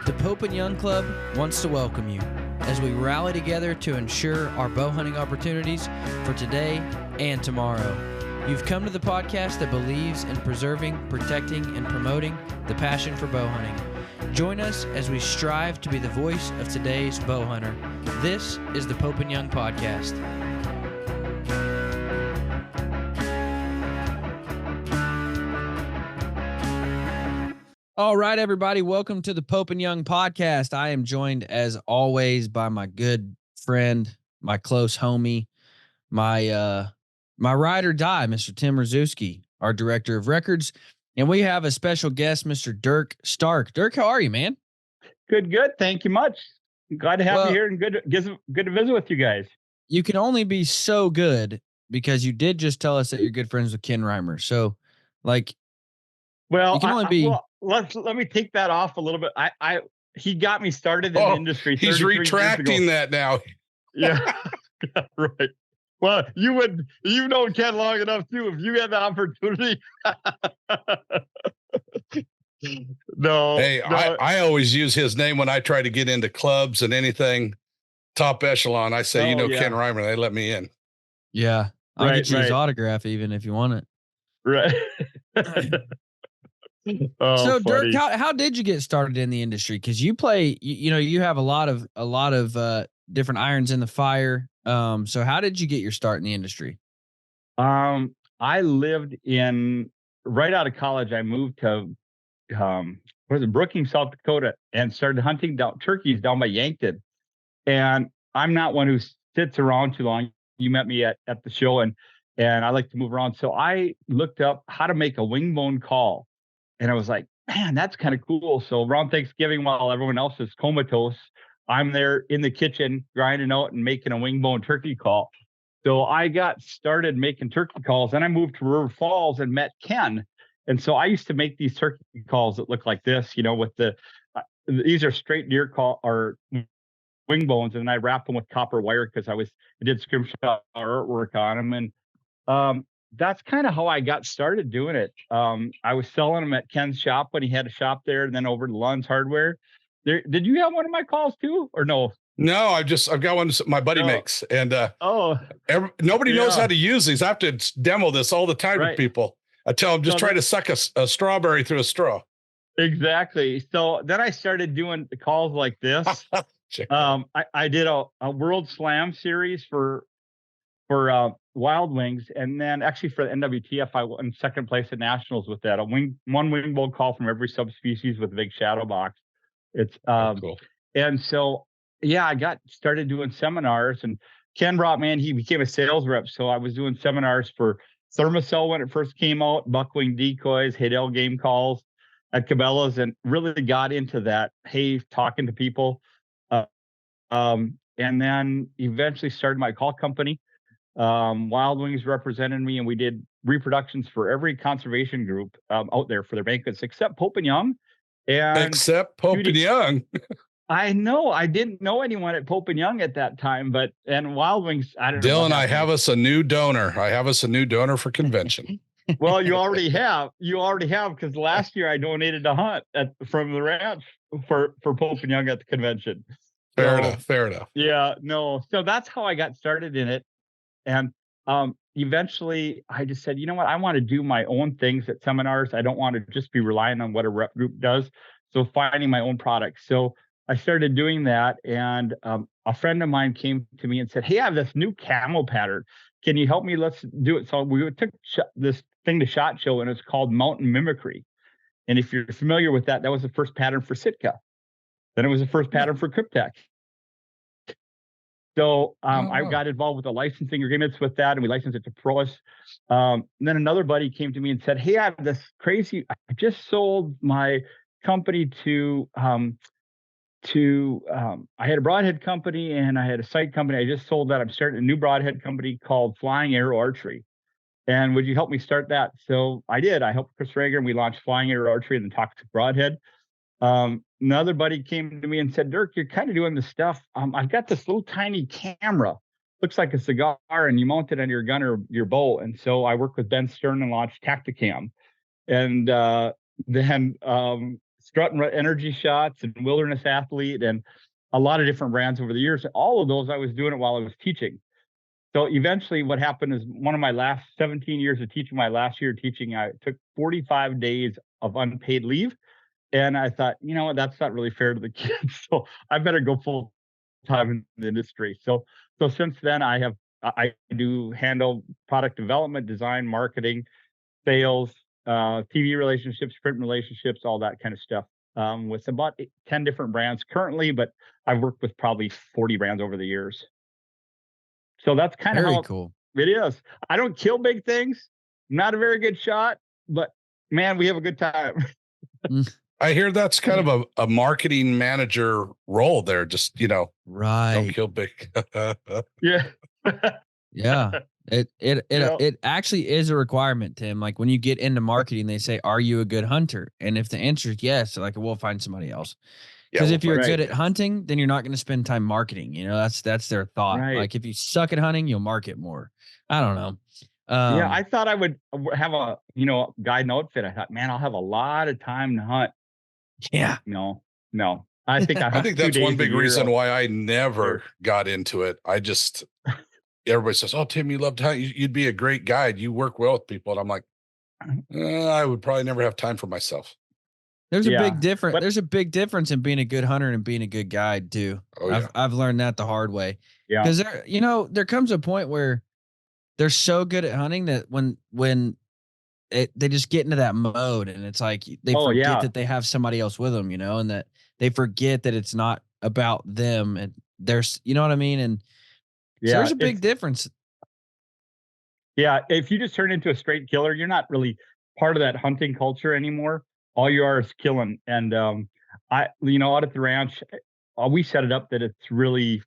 The Pope and Young Club wants to welcome you as we rally together to ensure our bow hunting opportunities for today and tomorrow. You've come to the podcast that believes in preserving, protecting, and promoting the passion for bow hunting. Join us as we strive to be the voice of today's bow hunter. This is the Pope and Young Podcast. All right, everybody, welcome to the Pope and Young Podcast. I am joined, as always, by my good friend, my close homie, my ride or die, Mr. Tim Rzuski, our director of records. And we have a special guest, Mr. Durk Stark. Durk, how are you, man? Good. Thank you much. Glad to have you here and good to visit with you guys. You can only be so good because you did just tell us that you're good friends with Ken Reimer. So, like, well, you can only be. Let me take that off a little bit. He got me started in the industry. He's retracting that now. Yeah, right. Well, you've known Ken long enough too. If you had the opportunity. No. Hey, no. I always use his name when I try to get into clubs and anything top echelon. I say, Ken Reimer, they let me in. Yeah. I'll get you his autograph even if you want it. Right. So funny. Durk, how did you get started in the industry? Because you play, you have a lot of different irons in the fire. So how did you get your start in the industry? I lived right out of college. I moved to Brookings, South Dakota, and started hunting turkeys down by Yankton. And I'm not one who sits around too long. You met me at the show, and I like to move around. So I looked up how to make a wing bone call. And I was like, man, that's kind of cool. So around Thanksgiving, while everyone else is comatose, I'm there in the kitchen grinding out and making a wing bone turkey call. So I got started making turkey calls, and I moved to River Falls and met Ken. And so I used to make these turkey calls that look like this, with these are straight deer call or wing bones, and I wrapped them with copper wire because I did scrimshaw artwork on them. And that's kind of how I got started doing it. I was selling them at Ken's shop when he had a shop there, and then over to Lund's Hardware. Did you have one of my calls too, or no? No, I've got one my buddy makes, and nobody knows how to use these. I have to demo this all the time with people. I tell them try to suck a strawberry through a straw. Exactly. So then I started doing the calls like this. I did a World Slam series for Wild Wings, and then actually for the NWTF, I won second place at Nationals with that. One wing bowl call from every subspecies with a big shadow box. It's cool. And so I got started doing seminars, and Ken brought me in. He became a sales rep, so I was doing seminars for Thermacell when it first came out, buckwing decoys, Haydel game calls at Cabela's, and really got into that. Hey, talking to people, and then eventually started my call company. Wild Wings represented me, and we did reproductions for every conservation group out there for their banquets, except Pope and Young. Except Pope and Young. I know. I didn't know anyone at Pope and Young at that time, and Wild Wings, I don't know. Dylan, I have us a new donor. For convention. Well, you already have. Because last year I donated a hunt from the ranch for Pope and Young at the convention. Fair enough. Yeah, no. So that's how I got started in it. And eventually I just said, you know what? I want to do my own things at seminars. I don't want to just be relying on what a rep group does. So finding my own products. So I started doing that. And a friend of mine came to me and said, hey, I have this new camo pattern. Can you help me? Let's do it. So we took this thing to SHOT Show, and it's called Mountain Mimicry. And if you're familiar with that, that was the first pattern for Sitka. Then it was the first pattern for Cryptek. So I got involved with the licensing agreements with that, and we licensed it to Proas. And then another buddy came to me and said, hey, I have this crazy, I just sold my company I had a broadhead company and I had a sight company. I just sold that. I'm starting a new broadhead company called Flying Arrow Archery. And would you help me start that? So I did. I helped Chris Rager, and we launched Flying Arrow Archery and then Toxic Broadhead. Another buddy came to me and said, Durk, you're kind of doing this stuff. I've got this little tiny camera, looks like a cigar, and you mount it on your gun or your bow. And so I worked with Ben Stern and launched Tacticam. And then Strut and Energy Shots and Wilderness Athlete and a lot of different brands over the years. All of those, I was doing it while I was teaching. So eventually what happened is one of my last 17 years of teaching, my last year of teaching, I took 45 days of unpaid leave. And I thought, you know what, that's not really fair to the kids. So I better go full time in the industry. So since then I do handle product development, design, marketing, sales, TV relationships, print relationships, all that kind of stuff. With about 10 different brands currently, but I've worked with probably 40 brands over the years. So that's kind of how cool it is. I don't kill big things. I'm not a very good shot, but man, we have a good time. I hear that's kind of a marketing manager role there. Just, right. Don't kill big. Yeah. Yeah. It actually is a requirement, Tim. Like when you get into marketing, they say, "Are you a good hunter?" And if the answer is yes, like we'll find somebody else. Because if you're good at hunting, then you're not going to spend time marketing. That's their thought. Right. Like if you suck at hunting, you'll market more. I don't know. Yeah, I thought I would have a guide and outfit. I thought, man, I'll have a lot of time to hunt. Yeah. No. I think I think that's one big reason why I never got into it. Everybody says, "Oh, Tim, you love to hunt. You'd be a great guide. You work well with people." And I'm like, I would probably never have time for myself. There's a big difference. There's a big difference in being a good hunter and being a good guide too. I've learned that the hard way. Yeah. Because there comes a point where they're so good at hunting that when they just get into that mode and it's like they forget that they have somebody else with them, and that they forget that it's not about them and there's, you know what I mean? And so there's a big difference. Yeah. If you just turn into a straight killer, you're not really part of that hunting culture anymore. All you are is killing. And, out at the ranch, we set it up that it's really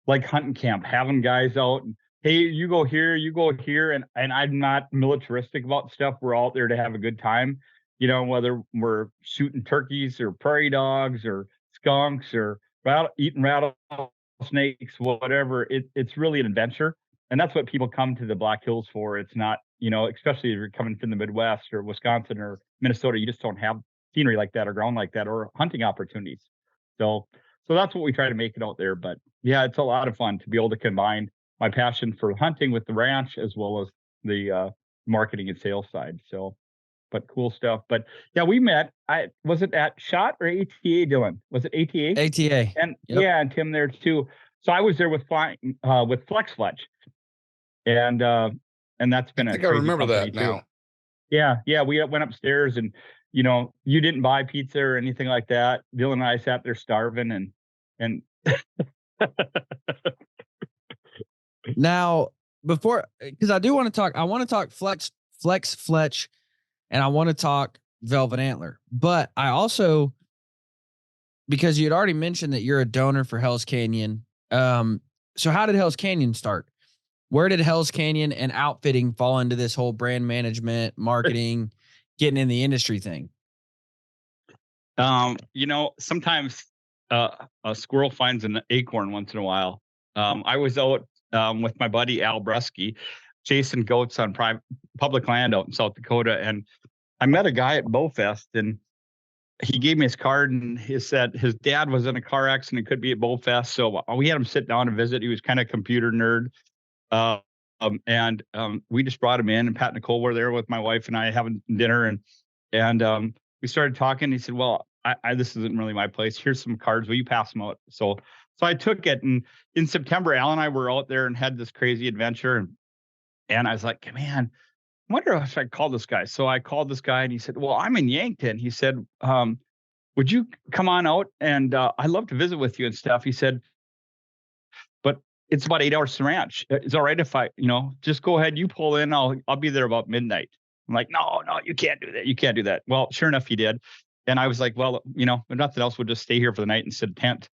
like hunting camp, having guys out and, hey, you go here, you go here. And I'm not militaristic about stuff. We're out there to have a good time, whether we're shooting turkeys or prairie dogs or skunks or eating rattlesnakes, whatever. It's really an adventure. And that's what people come to the Black Hills for. It's not, especially if you're coming from the Midwest or Wisconsin or Minnesota, you just don't have scenery like that or ground like that or hunting opportunities. So that's what we try to make it out there. But yeah, it's a lot of fun to be able to combine my passion for hunting with the ranch as well as the marketing and sales side. So, but cool stuff. But yeah, we met. Was it at SHOT or ATA, Dylan? Was it ATA? ATA. And and Tim there too. So I was there with Fletch. And that's been I think I remember that too. Now. Yeah. We went upstairs and, you didn't buy pizza or anything like that. Dylan and I sat there starving and Now, because I want to talk Fletch, and I want to talk Velvet Antler. But I also, because you had already mentioned that you're a donor for Hell's Canyon. So how did Hell's Canyon start? Where did Hell's Canyon and outfitting fall into this whole brand management, marketing, getting in the industry thing? Sometimes a squirrel finds an acorn once in a while. I was out with my buddy Al Brusky, chasing goats on public land out in South Dakota, and I met a guy at Bowfest, and he gave me his card, and he said his dad was in a car accident, could be at Bowfest, so we had him sit down and visit. He was kind of a computer nerd, and we just brought him in, and Pat and Nicole were there with my wife and I having dinner, and we started talking. He said, "Well, this isn't really my place. Here's some cards. Will you pass them out?" So I took it, and in September, Al and I were out there and had this crazy adventure, and I was like, man, I wonder if I call this guy. So I called this guy, and he said, "Well, I'm in Yankton." He said, "Would you come on out? And I'd love to visit with you and stuff." He said, "But it's about 8 hours to the ranch. It's all right if I, just go ahead. You pull in. I'll be there about midnight." I'm like, no, you can't do that. You can't do that. Well, sure enough, he did. And I was like, well, if nothing else, we'll just stay here for the night and sit tent.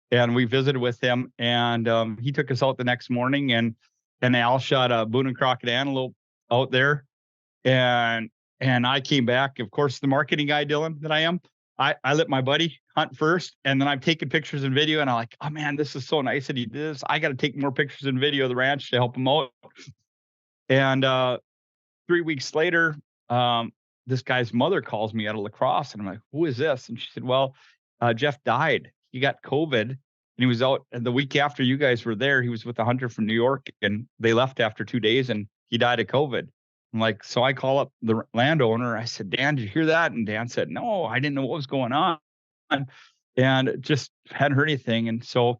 And we visited with him, and he took us out the next morning, and Al shot a Boone and Crockett antelope out there. And I came back, of course, the marketing guy, Dylan, that I am. I let my buddy hunt first, and then I'm taking pictures and video, and I'm like, oh man, this is so nice that he did this. I got to take more pictures and video of the ranch to help him out. And 3 weeks later, this guy's mother calls me out of La Crosse, and I'm like, who is this? And she said, well, Jeff died. He got COVID, and he was out. And the week after you guys were there, he was with a hunter from New York, and they left after 2 days, and he died of COVID. I'm like, so I call up the landowner. I said, Dan, did you hear that? And Dan said, no, I didn't know what was going on, and just hadn't heard anything. And so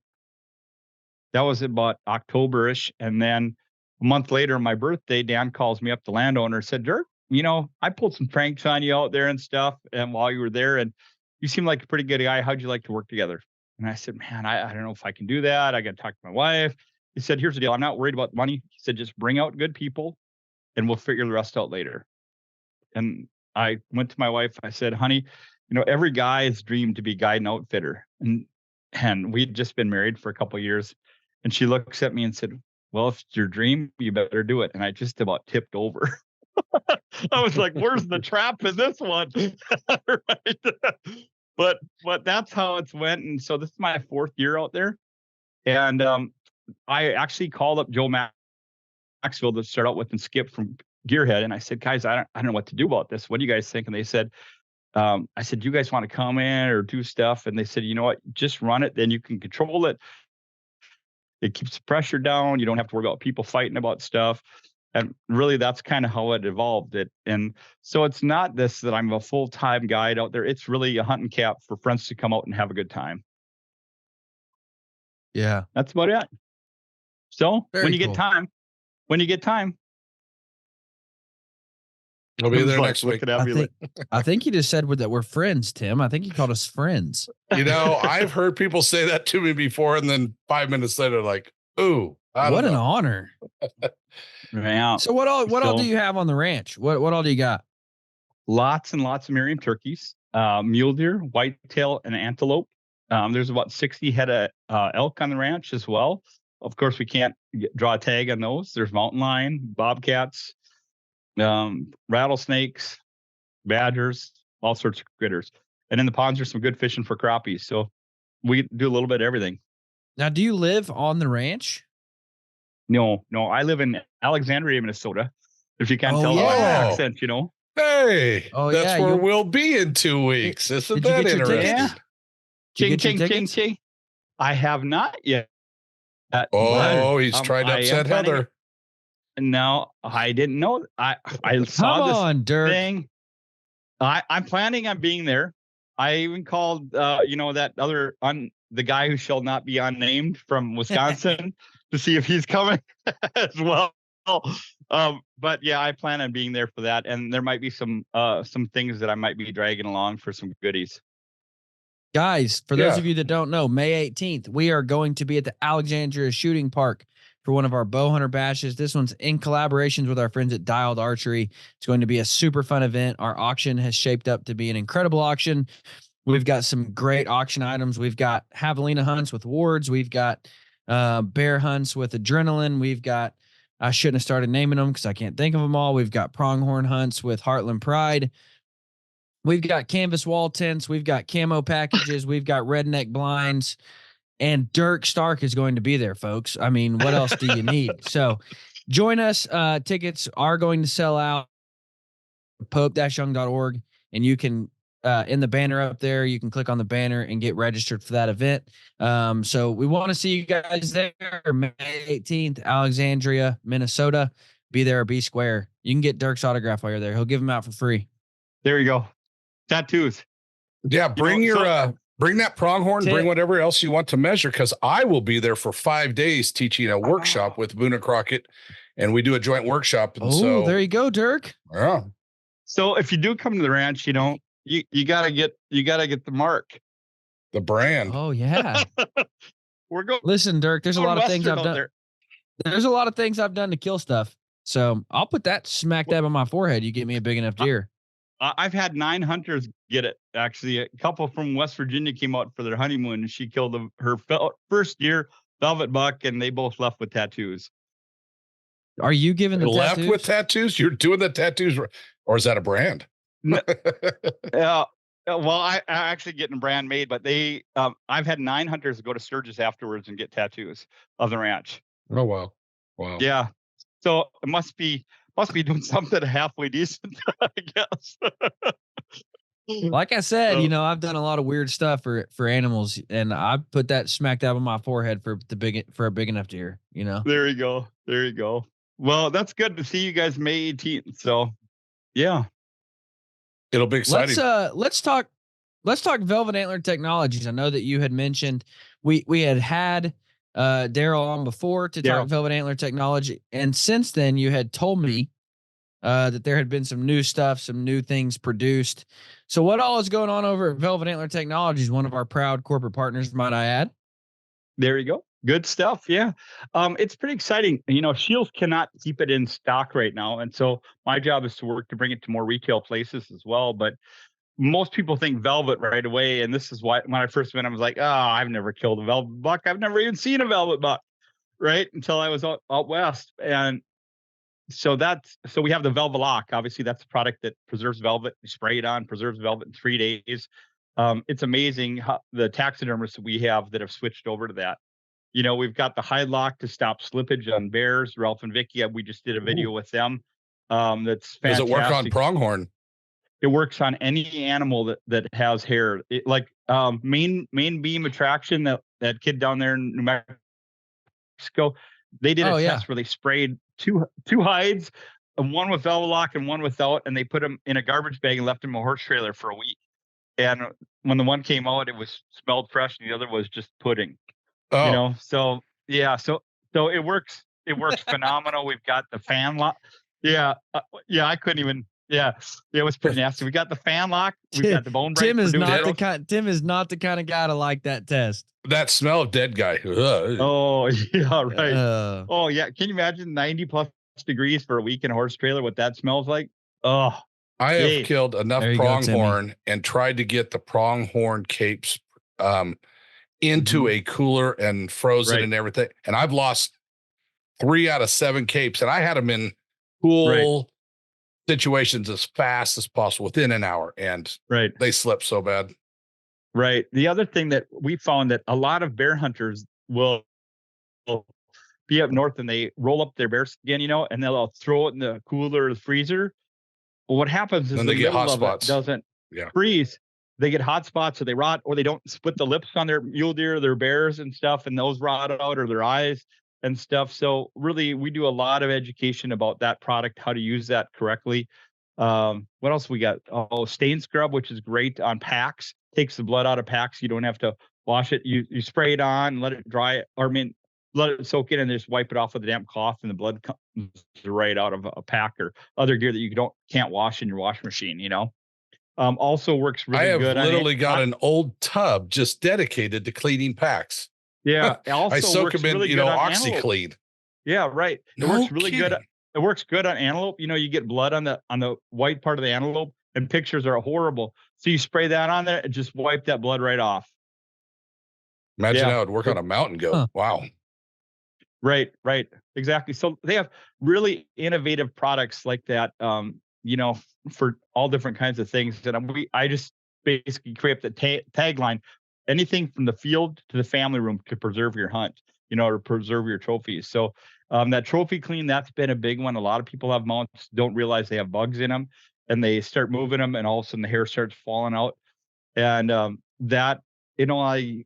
that was about October-ish. And then a month later, my birthday, Dan calls me up, the landowner, said, Durk, I pulled some pranks on you out there and stuff, and while you were there, and you seem like a pretty good guy. How'd you like to work together? And I said, man, I don't know if I can do that. I got to talk to my wife. He said, here's the deal. I'm not worried about money. He said, just bring out good people and we'll figure the rest out later. And I went to my wife. I said, honey, every guy's dream to be guide and outfitter. And we'd just been married for a couple of years. And she looks at me and said, well, if it's your dream, you better do it. And I just about tipped over. I was like, where's the trap in this one? Right. But that's how it's went. And so this is my 4th year out there. And I actually called up Joe Maxwell to start out with and Skip from Gearhead. And I said, guys, I don't know what to do about this. What do you guys think? And they said, I said, do you guys want to come in or do stuff? And they said, you know what, just run it. Then you can control it. It keeps the pressure down. You don't have to worry about people fighting about stuff. And really, that's kind of how it evolved. And so it's not this that I'm a full-time guide out there. It's really a hunting camp for friends to come out and have a good time. Yeah. That's about it. So Very when you cool. get time, I'll be there next week. I think you just said that we're friends, Tim. I think you called us friends. I've heard people say that to me before, and then 5 minutes later, like, ooh, what an honor. Yeah. So what all do you have on the ranch? What all do you got? Lots and lots of Merriam turkeys, mule deer, whitetail, and antelope. There's about 60 head of elk on the ranch as well. Of course, we can't draw a tag on those. There's mountain lion, bobcats, rattlesnakes, badgers, all sorts of critters. And in the ponds, there's some good fishing for crappies. So we do a little bit of everything. Now, do you live on the ranch? No, I live in Alexandria, Minnesota. If you can't tell by my accent, Hey, that's where you'll we'll be in 2 weeks. Isn't that get your interesting? tickets? Did you get your tickets? Ching. I have not yet. He's trying to upset Heather. No, I didn't know. I saw this Durk. thing. I'm planning on being there. I even called, that other the guy who shall not be unnamed from Wisconsin to see if he's coming as well. But yeah, I plan on being there for that, and there might be some things that I might be dragging along for some goodies. Guys, for those of you that don't know, May 18th, we are going to be at the Alexandria Shooting Park for one of our bow hunter bashes. This one's in collaborations with our friends at Dialed Archery. It's going to be a super fun event. Our auction has shaped up to be an incredible auction. We've got some great auction items. We've got javelina hunts with wards. We've got bear hunts with adrenaline. We've got, I shouldn't have started naming them because I can't think of them all. We've got pronghorn hunts with Heartland Pride. We've got canvas wall tents. We've got camo packages. We've got redneck blinds. And Durk Stark is going to be there, folks. I mean, what else do you need? So join us. Tickets are going to sell out. Pope-young.org. And you can, in the banner up there, you can click on the banner and get registered for that event. So we want to see you guys there May 18th, Alexandria, Minnesota. Be there or be square. You can get Durk's autograph while you're there. He'll give them out for free. There you go. Tattoos. Yeah, bring bring that pronghorn, bring whatever else you want to measure, because I will be there for 5 days teaching a workshop with Boone and Crockett, and we do a joint workshop. And so there you go, Durk. Yeah. So if you do come to the ranch, you gotta get the mark, the brand. Oh yeah. We're going. Listen, Durk. There's a lot of things I've done. There's a lot of things I've done to kill stuff. So I'll put that smack dab on my forehead. You get me a big enough deer. I've had 9 hunters get it. Actually, a couple from West Virginia came out for their honeymoon, and she killed her first deer, velvet buck, and they both left with tattoos. Are you giving the left tattoos? With tattoos? You're doing the tattoos, or is that a brand? Well, I actually getting a brand made, but I've had 9 hunters go to Sturgis afterwards and get tattoos of the ranch. Oh wow. Yeah. So it must be. must be doing something halfway decent, I guess. Like I said, I've done a lot of weird stuff for animals, and I put that smack dab on my forehead for a big enough deer. There you go. There you go. Well, that's good to see you guys May 18th. So, yeah, it'll be exciting. Let's talk Velvet Antler Technologies. I know that you had mentioned we had Daryl on before to talk Velvet Antler Technology, and since then you had told me that there had been some new stuff, some new things produced. So what all is going on over at Velvet Antler Technologies, one of our proud corporate partners, might I add? There you go. Good stuff. Yeah. It's pretty exciting. Shields cannot keep it in stock right now. And so my job is to work to bring it to more retail places as well. But most people think velvet right away. And this is why when I first went, I was like, oh, I've never killed a velvet buck. I've never even seen a velvet buck. Right. Until I was out west. And so we have the Velvet Lock. Obviously, that's a product that preserves velvet. You spray it on, preserves velvet in 3 days. It's amazing how the taxidermists we have that have switched over to that. We've got the hide lock to stop slippage on bears. Ralph and Vicky, we just did a video with them. That's fantastic. Does it work on pronghorn? It works on any animal that has hair. Main beam attraction, that kid down there in New Mexico, they did a test where they sprayed two hides, one with Velvet Lock and one without, and they put them in a garbage bag and left them in a horse trailer for a week. And when the one came out, it smelled fresh, and the other was just pudding. Oh. So it works. It works phenomenal. We've got the fan lock. Yeah. I couldn't even. Yeah, it was pretty nasty. We got the fan lock. We got the bone break. Tim is not the kind of guy to like that test. That smell of dead guy. Oh yeah, right. Oh yeah. Can you imagine 90+ degrees for a week in a horse trailer? What that smells like? Oh, I have killed enough pronghorn and tried to get the pronghorn capes into a cooler and frozen and everything. And I've lost 3 out of 7 capes, and I had them in cool situations as fast as possible within an hour, and they slipped so bad. Right. The other thing that we found that a lot of bear hunters will be up north and they roll up their bear skin, and they'll throw it in the cooler or the freezer. Well, what happens is they get hot spots. Doesn't freeze. They get hot spots, or they rot, or they don't split the lips on their mule deer, their bears and stuff, and those rot out, or their eyes and stuff. So really, we do a lot of education about that product, how to use that correctly. What else we got? Oh, stain scrub, which is great on packs. Takes the blood out of packs. You don't have to wash it. You spray it on, let it dry, let it soak in, and just wipe it off with a damp cloth, and the blood comes right out of a pack or other gear that you can't wash in your washing machine. Also works really good. I have literally got an old tub just dedicated to cleaning packs. Yeah. I soak them in, really OxyClean. Yeah, right. It works really good. It works good on antelope. You get blood on the white part of the antelope, and pictures are horrible. So you spray that on there and just wipe that blood right off. Imagine how it'd work on a mountain goat. Huh. Wow. Right. Exactly. So they have really innovative products like that, for all different kinds of things. And I just basically create the tagline: anything from the field to the family room to preserve your hunt, or preserve your trophies. So that trophy clean, that's been a big one. A lot of people have mounts, don't realize they have bugs in them, and they start moving them, and all of a sudden the hair starts falling out. And that, I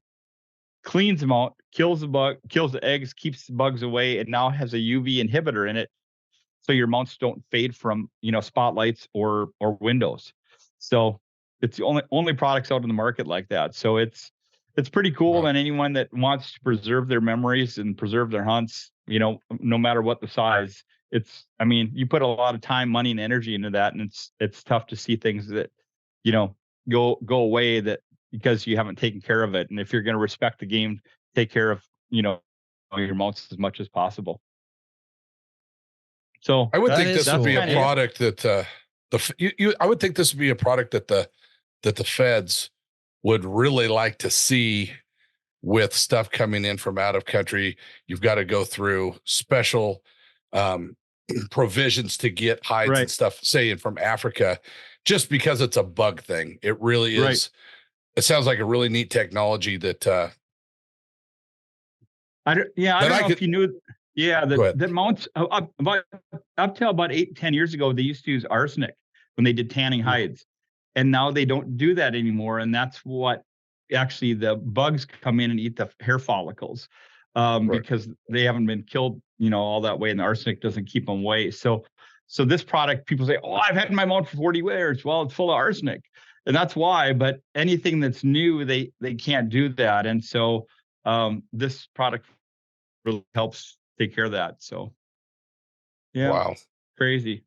cleans them out, kills the bug, kills the eggs, keeps the bugs away, and now has a UV inhibitor in it, so your mounts don't fade from spotlights or windows. So it's the only products out in the market like that. So it's pretty cool. Wow. And anyone that wants to preserve their memories and preserve their hunts, no matter what the size, you put a lot of time, money, and energy into that, and it's tough to see things that go away that because you haven't taken care of it. And if you're going to respect the game, take care of your mounts as much as possible. So I would think this would be a product that I would think this would be a product that the feds would really like to see with stuff coming in from out of country. You've got to go through special provisions to get hides and stuff, say from Africa, just because it's a bug thing. It really is. Right. It sounds like a really neat technology that. I don't know if you knew. Yeah, the mounts up till about 8-10 years ago, they used to use arsenic when they did tanning hides, and now they don't do that anymore. And that's what actually the bugs come in and eat the hair follicles, because they haven't been killed, all that way, and the arsenic doesn't keep them away. So this product, people say, "Oh, I've had my mount for 40 years." Well, it's full of arsenic, and that's why. But anything that's new, they can't do that, and so this product really helps take care of that. So, yeah, wow, crazy.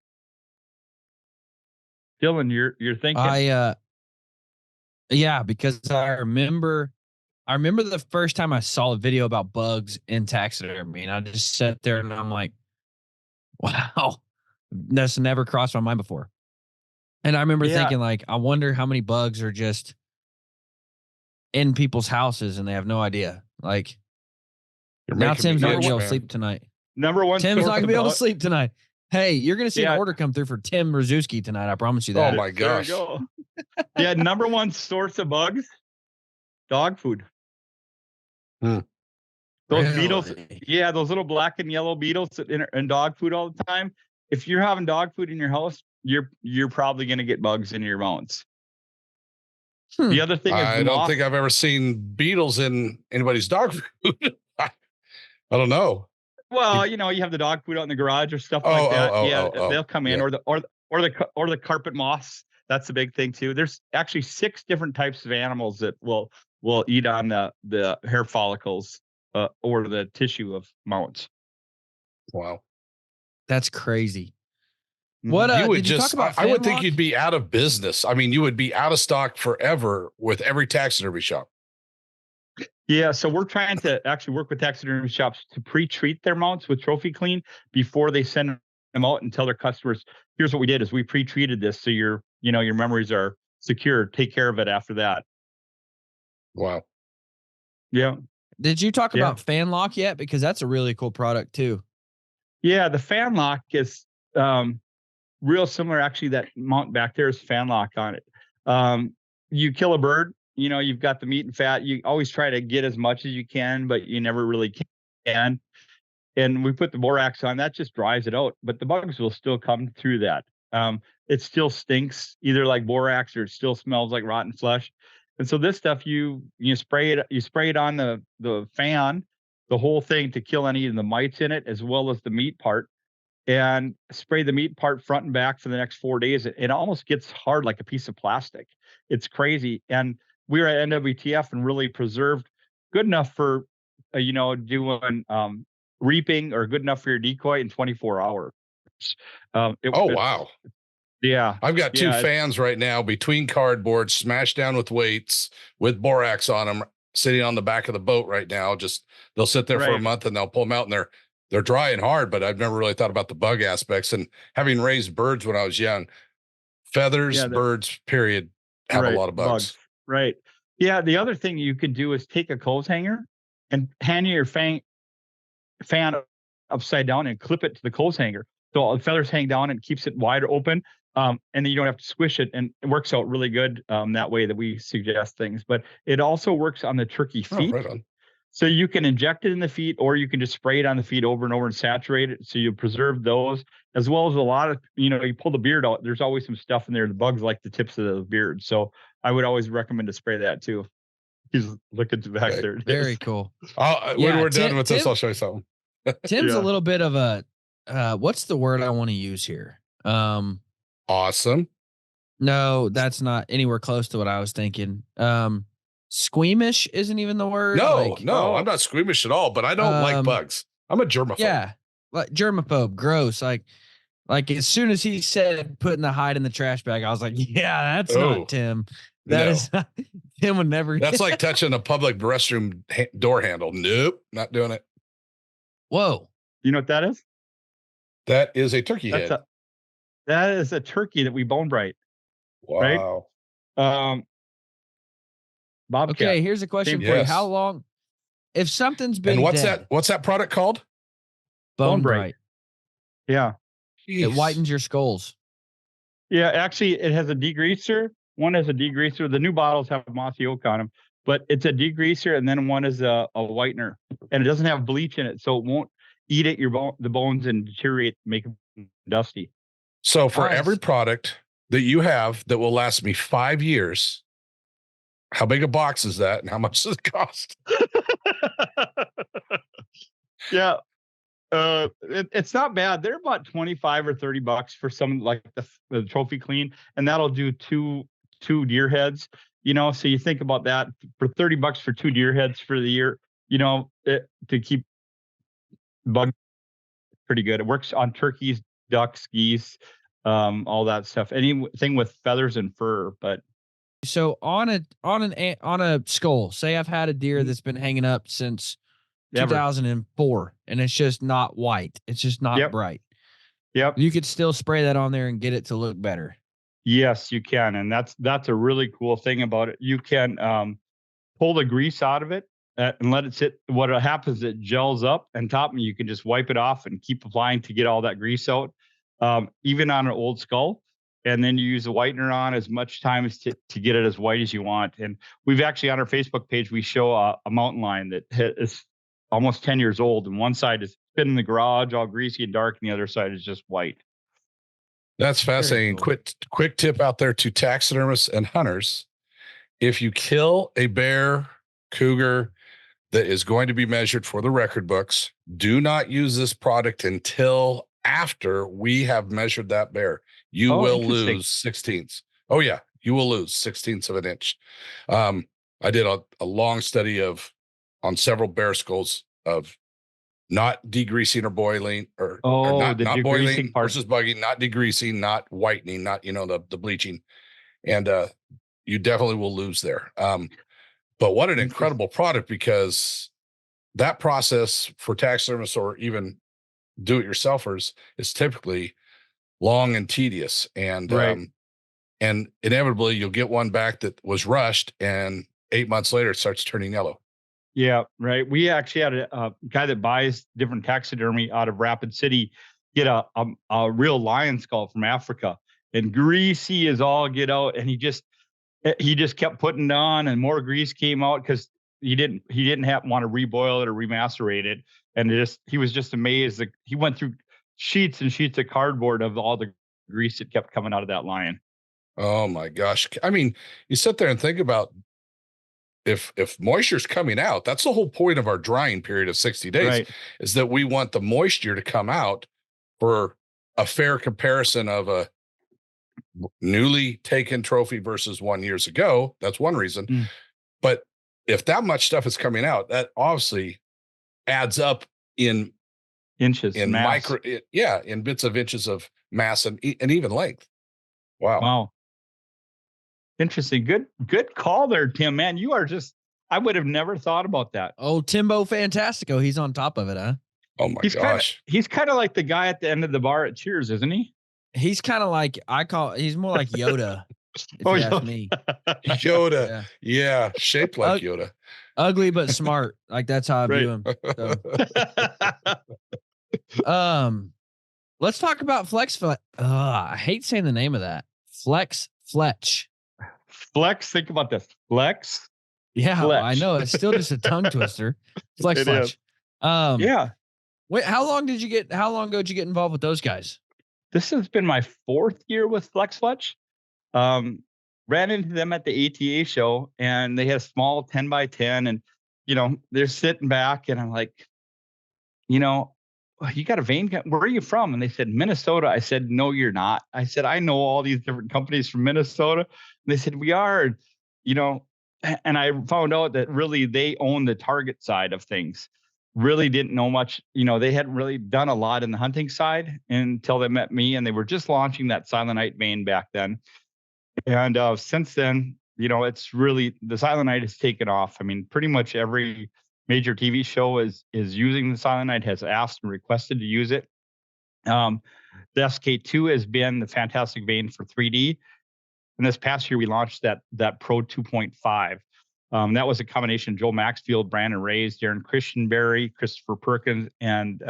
Dylan, you're thinking. Yeah, because I remember the first time I saw a video about bugs in taxidermy, and I just sat there and I'm like, wow, that's never crossed my mind before. And I remember thinking, like, I wonder how many bugs are just in people's houses and they have no idea. Like, now Tim's not gonna be able to sleep tonight. Number one, Tim's not gonna be able to sleep tonight. Hey, you're gonna see an order come through for Tim Rzuski tonight. I promise you that. Oh my gosh. There you go. Yeah, number one source of bugs, dog food. Those beetles, those little black and yellow beetles in dog food all the time. If you're having dog food in your house, you're probably going to get bugs in your mounts. The other thing is, I don't think I've ever seen beetles in anybody's dog food. I don't know. Well, you have the dog food out in the garage or stuff like that. They'll come in, or the carpet moths. That's the big thing too. There's actually 6 different types of animals that will eat on the hair follicles or the tissue of mounts. Wow, that's crazy. What you would did you talk about? I would think you'd be out of business. I mean, you would be out of stock forever with every taxidermy shop. Yeah, so we're trying to actually work with taxidermy shops to pre-treat their mounts with Trophy Clean before they send them out and tell their customers, here's what we did is we pre-treated this so your memories are secure. Take care of it after that. Wow. Yeah. Did you talk about fan lock yet? Because that's a really cool product too. Yeah, the fan lock is real similar. Actually, that mount back there is fan lock on it. You kill a bird, you've got the meat and fat. You always try to get as much as you can, but you never really can. And we put the borax on, that just dries it out, but the bugs will still come through that. It still stinks either like borax or it still smells like rotten flesh. And so this stuff, you spray it on the fan, the whole thing, to kill any of the mites in it, as well as the meat part, and spray the meat part front and back for the next 4 days. It almost gets hard like a piece of plastic. It's crazy. And we were at NWTF and really preserved, good enough for, doing reaping, or good enough for your decoy in 24 hours. Wow. Yeah. I've got 2 fans right now between cardboard, smashed down with weights, with borax on them, sitting on the back of the boat right now. Just, they'll sit there for a month and they'll pull them out, and they're dry and hard, but I've never really thought about the bug aspects. And having raised birds when I was young, feathers, birds, period, have a lot of bugs. Right. Yeah. The other thing you can do is take a clothes hanger and hang your fan upside down and clip it to the clothes hanger. So all the feathers hang down and keeps it wide open. And then you don't have to squish it, and it works out really good that way that we suggest things. But it also works on the turkey feet. Right on. So you can inject it in the feet, or you can just spray it on the feet over and over and saturate it. So you preserve those, as well as a lot of, you pull the beard out. There's always some stuff in there. The bugs like the tips of the beard. So I would always recommend to spray that too. He's looking back there. Very cool. When we're done with this, I'll show you something. Tim's a little bit of a, what's the word I want to use here? Awesome. No, that's not anywhere close to what I was thinking. Squeamish isn't even the word. No, I'm not squeamish at all, but I don't like bugs. I'm a germaphobe. Yeah, like germaphobe, gross. Like as soon as he said putting the hide in the trash bag, I was like, yeah, that's not Tim. That is not, Tim would never. That's like touching a public restroom door handle. Nope, not doing it. Whoa. You know what that is? That is a turkey head. That is a turkey that we bone bright. Wow. Right? Bobcat. Okay, here's a question for you. How long, if something's been what's that product called? Bone bright. Yeah. Jeez. It whitens your skulls. Yeah, actually it has a degreaser. One has a degreaser. The new bottles have mossy oak on them, but it's a degreaser, and then one is a whitener, and it doesn't have bleach in it, so eat at the bones and deteriorate, make them dusty. So for every product that you have that will last me 5 years, how big a box is that and how much does it cost? Yeah. It's not bad. They're about $25 or $30 for some, like the Trophy Clean, and that'll do two deer heads. So you think about that for $30 for 2 deer heads for the year. To keep bug pretty good. It works on turkeys, ducks, geese, all that stuff. Anything with feathers and fur. But so on a skull, say I've had a deer that's been hanging up since 2004 and it's just not white. It's just not bright. Yep. You could still spray that on there and get it to look better. Yes, you can. And that's a really cool thing about it. You can pull the grease out of it and let it sit. What happens is it gels up and top, and you can just wipe it off and keep applying to get all that grease out, even on an old skull. And then you use the whitener on as much time as to get it as white as you want. And we've actually, on our Facebook page, we show a mountain lion that is almost 10 years old. And one side is been in the garage, all greasy and dark, and the other side is just white. That's fascinating. Cool. Quick tip out there to taxidermists and hunters. If you kill a bear, cougar that is going to be measured for the record books, do not use this product until after we have measured that bear. You will lose 16ths. Oh yeah, you will lose 16ths of an inch. I did a long study on several bear skulls of not degreasing or boiling, or not boiling versus bugging, not degreasing, not whitening, not the bleaching, and you definitely will lose there. But what an incredible product, because that process for taxidermists or even do-it-yourselfers is typically long and tedious, and and inevitably you'll get one back that was rushed, and 8 months later it starts turning yellow. Yeah, right. We actually had a guy that buys different taxidermy out of Rapid City get a real lion skull from Africa, and greasy as all get out. And he just kept putting it on, and more grease came out because he didn't want to reboil it or remacerate it. And he was just amazed that he went through sheets and sheets of cardboard of all the grease that kept coming out of that lion. Oh my gosh. I mean, you sit there and think about, if moisture's coming out, that's the whole point of our drying period of 60 days, is that we want the moisture to come out for a fair comparison of a newly taken trophy versus 1 year ago. That's one reason. But if that much stuff is coming out, that obviously adds up in inches, in mass. in bits of inches of mass and even length. Wow. Interesting. Good call there, Tim, man. You are I would have never thought about that. Oh, Timbo Fantastico. He's on top of it, huh? Oh my gosh. He's kind of like the guy at the end of the bar at Cheers, isn't he? He's kind of like, he's more like Yoda. If you ask me. Yoda. Yeah. Shaped like Yoda. Ugly, but smart. Like, that's how I view him. So. Let's talk about Flex. I hate saying the name of that. Fletch. Flex. Think about this. Flex. Yeah, Fletch. I know. It's still just a tongue twister. Fletch. Yeah. Wait, how long ago did you get involved with those guys? This has been my 4th year with Fletch. Ran into them at the ATA show, and they had a small 10x10, and they're sitting back, and I'm like, you got a vein gun. Where are you from? And they said, Minnesota. I said, no, you're not. I said, I know all these different companies from Minnesota. And they said, we are, and I found out that really they own the target side of things. Really didn't know much. They hadn't really done a lot in the hunting side until they met me, and they were just launching that Silent Night vein back then. And since then, it's really, the Silent Night has taken off. I mean, pretty much every major TV show is using the Silent Night, has asked and requested to use it. The SK2 has been the fantastic vein for 3D. And this past year, we launched that Pro 2.5. That was a combination of Joe Maxfield, Brandon Reyes, Darren Christianberry, Christopher Perkins, and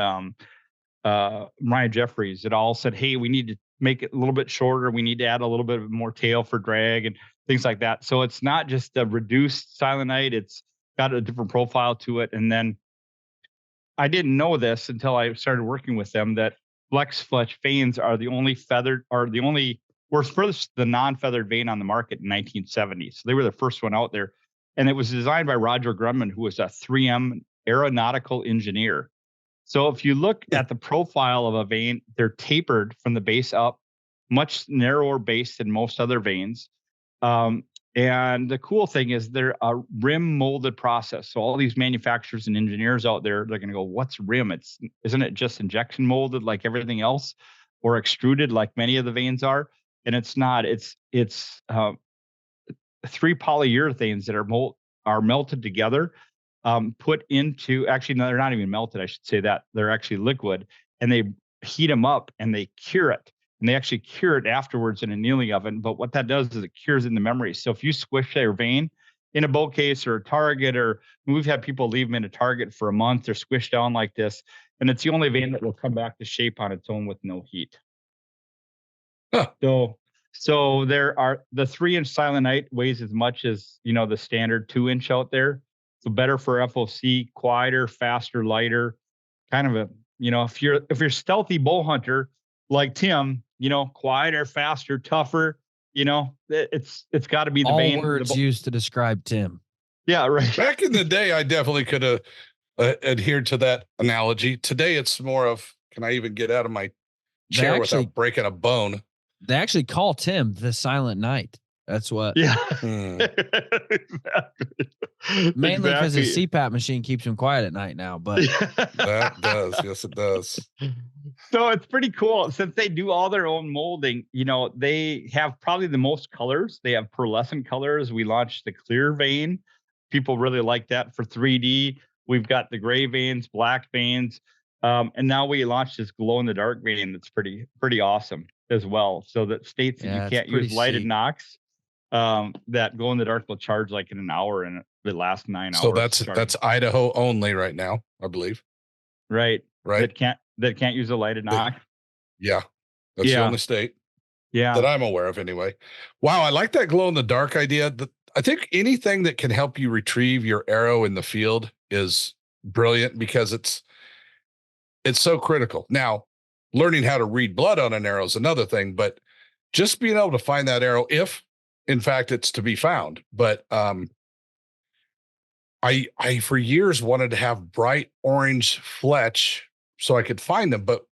Ryan Jeffries. It all said, hey, we need to make it a little bit shorter. We need to add a little bit more tail for drag and things like that. So it's not just a reduced Silent Night. It's got a different profile to it. And then I didn't know this until I started working with them, that Fletch veins are the only were first the non-feathered vein on the market in 1970. So they were the first one out there. And it was designed by Roger Grumman, who was a 3M aeronautical engineer. So if you look at the profile of a vein, they're tapered from the base up, much narrower base than most other veins. And the cool thing is they're a rim molded process. So all these manufacturers and engineers out there, they're going to go, what's rim? Isn't it just injection molded like everything else, or extruded like many of the veins are? And it's not. It's 3 polyurethanes that are melted together, put into, actually, no, they're not even melted. I should say that they're actually liquid, and they heat them up and they cure it. And they actually cure it afterwards in a annealing oven. But what that does is it cures in the memory. So if you squish their vein in a boat case or a Target, or we've had people leave them in a Target for a month, they're squished down like this, and it's the only vein that will come back to shape on its own with no heat. Huh. So there are the 3-inch Silent Night weighs as much as, the standard 2-inch out there. So better for FOC, quieter, faster, lighter, kind of a, if you're stealthy bow hunter like Tim, quieter, faster, tougher, it's got to be the all vein. Words used to describe Tim. Yeah, right. Back in the day, I definitely could have adhered to that analogy. Today, it's more of, can I even get out of my chair without breaking a bone? They actually call Tim the Silent Night. That's what. Yeah. Mainly because his CPAP machine keeps him quiet at night now, but that does. Yes, it does. So it's pretty cool. Since they do all their own molding, they have probably the most colors. They have pearlescent colors. We launched the clear vein. People really like that for 3D. We've got the gray veins, black veins. And now we launched this glow in the dark vein that's pretty awesome as well. So that states that you can't use lighted Nox. That glow in the dark will charge like in an hour, and it lasts 9 hours. So that's Idaho only right now, I believe. Right. That can't use a lighted Nox. Yeah. That's the only state. Yeah. That I'm aware of anyway. Wow, I like that glow in the dark idea. I think anything that can help you retrieve your arrow in the field is brilliant, because it's so critical. Now, learning how to read blood on an arrow is another thing, but just being able to find that arrow, if in fact it's to be found. But I for years wanted to have bright orange Fletch so I could find them, but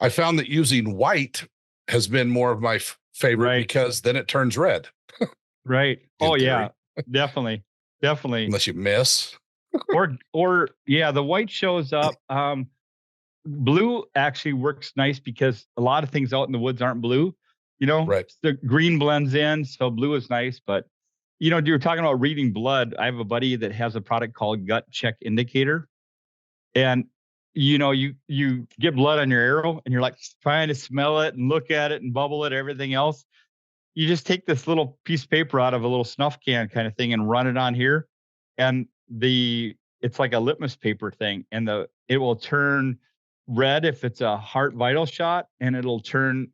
I found that using white has been more of my favorite, because then it turns red. Right. Oh yeah, definitely. Unless you miss. or the white shows up. Blue actually works nice because a lot of things out in the woods aren't blue. The green blends in, so blue is nice. But you were talking about reading blood. I have a buddy that has a product called Gut Check Indicator, and you get blood on your arrow and you're like trying to smell it and look at it and bubble it, everything else. You just take this little piece of paper out of a little snuff can kind of thing and run it on here, and it's like a litmus paper thing, and it will turn red if it's a heart vital shot, and it'll turn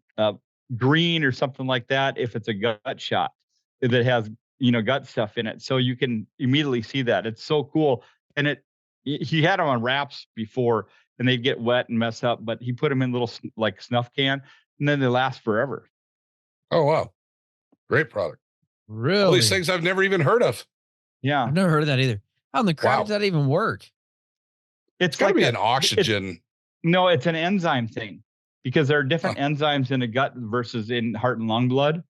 green or something like that if it's a gut shot that has gut stuff in it. So you can immediately see that. It's so cool. And he had them on wraps before, and they'd get wet and mess up, but he put them in little like snuff can, and then they last forever. Oh wow, great product. Really? All these things I've never even heard of. Yeah, I've never heard of that either. How in the crap does that even work? It's got to be an oxygen. No, it's an enzyme thing, because there are different enzymes in the gut versus in heart and lung blood.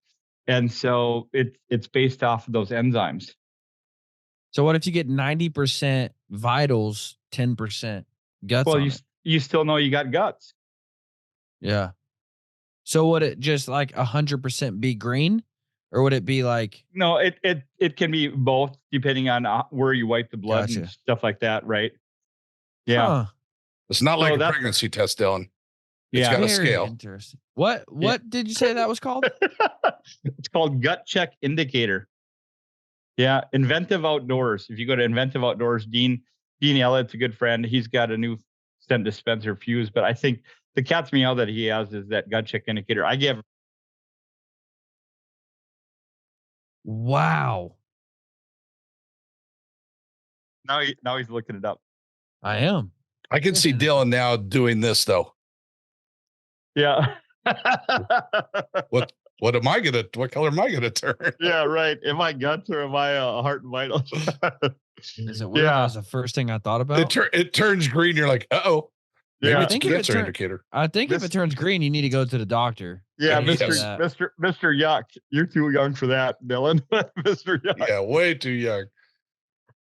And so it's based off of those enzymes. So what if you get 90% vitals, 10% guts? Well, you still know you got guts. Yeah. So would it just like 100% be green, or would it be like? No, it can be both depending on where you wipe the blood and stuff like that. Right. Yeah. Huh. It's not like a pregnancy test, Dylan. It's got a scale. Interesting. What did you say that was called? It's called Gut Check Indicator. Yeah. Inventive Outdoors. If you go to Inventive Outdoors, Dean Elliott's a good friend. He's got a new scent dispenser fuse, but I think the cat's meow that he has is that Gut Check Indicator. I give. Wow. Now he's looking it up. I am. I can see Dylan now doing this though. Yeah. What color am I gonna turn? Yeah, right. Am I guts or am I heart and vital? Is it weird? That was the first thing I thought about. It turns green. You're like, uh-oh. Maybe it's a cancer indicator. I think if it turns green, you need to go to the doctor. Yeah, Mr. Yuck. You're too young for that, Dylan. Mr. Yuck. Yeah, way too young.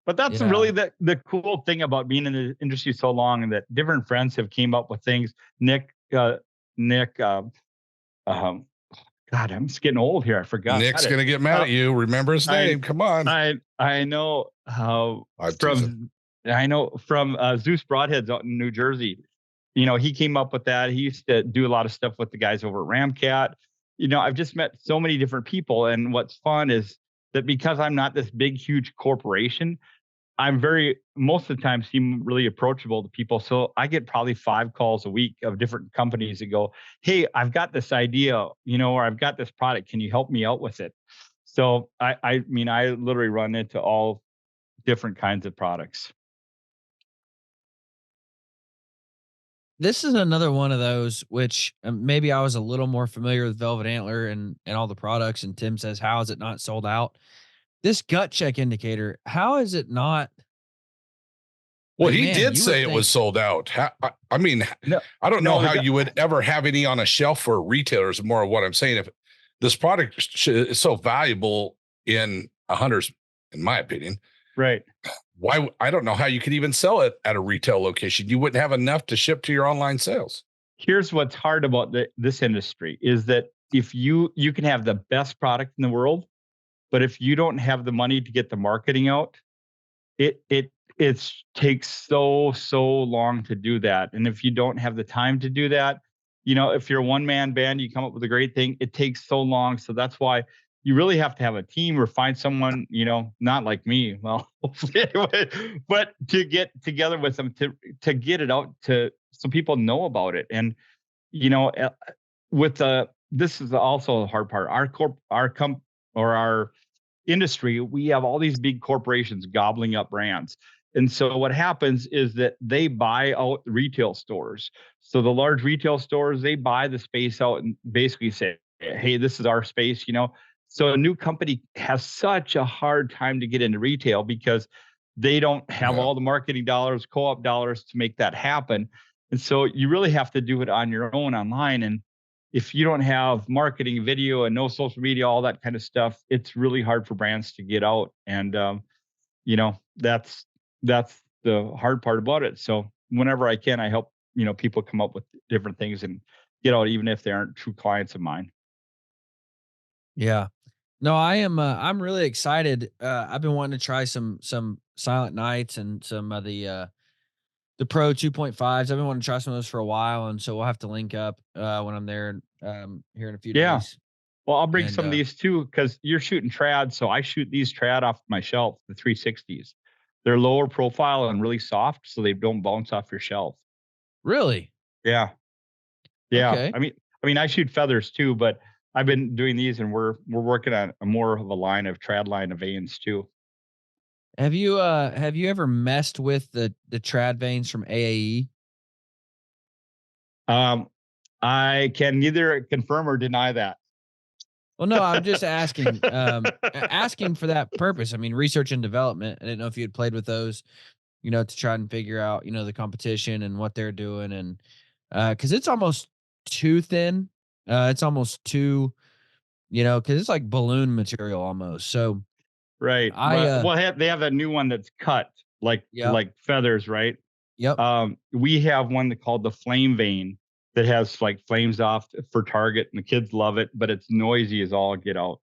But that's really the cool thing about being in the industry so long, and that different friends have came up with things. Nick, God, I'm just getting old here. I forgot. Nick's gonna get mad at you. Remember his name. Come on. I know how from Zeus Broadheads out in New Jersey. He came up with that. He used to do a lot of stuff with the guys over at Ramcat. I've just met so many different people. And what's fun is that because I'm not this big, huge corporation, I'm most of the time seem really approachable to people. So I get probably 5 calls a week of different companies that go, hey, I've got this idea, or I've got this product. Can you help me out with it? So I literally run into all different kinds of products. This is another one of those, which maybe I was a little more familiar with Velvet Antler and all the products. And Tim says, how is it not sold out? This gut check indicator, how is it not? Well, he did say it was sold out. I mean, I don't know how you would ever have any on a shelf for retailers. More of what I'm saying. If this product is so valuable in a hunter's, in my opinion, right? Why? I don't know how you could even sell it at a retail location. You wouldn't have enough to ship to your online sales. Here's what's hard about this industry is that if you can have the best product in the world, but if you don't have the money to get the marketing out, it takes so long to do that. And if you don't have the time to do that, if you're a one-man band, you come up with a great thing, it takes so long. So that's why you really have to have a team or find someone, not like me, well, anyway, but to get together with them to get it out so people know about it. And, this is also the hard part. Our industry, we have all these big corporations gobbling up brands. And so what happens is that they buy out retail stores. So the large retail stores, they buy the space out and basically say, hey, this is our space, So a new company has such a hard time to get into retail because they don't have all the marketing dollars, co-op dollars to make that happen. And so you really have to do it on your own online. And if you don't have marketing, video, and no social media, all that kind of stuff, it's really hard for brands to get out. And, that's the hard part about it. So whenever I can, I help, people come up with different things and get out, even if they aren't true clients of mine. Yeah. No, I am. I'm really excited. I've been wanting to try some Silent Nights and some of the Pro 2.5s. I've been wanting to try some of those for a while, and so we'll have to link up when I'm there here in a few days. Well, I'll bring some of these too, because you're shooting trad. So I shoot these trad off my shelf, the 360s. They're lower profile and really soft, so they don't bounce off your shelf. Really? Yeah. Yeah. Okay. I mean, I shoot feathers too, but I've been doing these, and we're working on more of a line of trad line of vanes too. Have you ever messed with the trad vanes from AAE? I can neither confirm or deny that. Well, no, I'm just asking asking for that purpose. I mean, research and development. I didn't know if you had played with those, to try and figure out, the competition and what they're doing. And because it's almost too thin. It's almost too, because it's like balloon material almost. So right. They have that new one that's cut like feathers, right? Yep. We have one called the Flame Vane that has like flames off for target, and the kids love it, but it's noisy as all get out.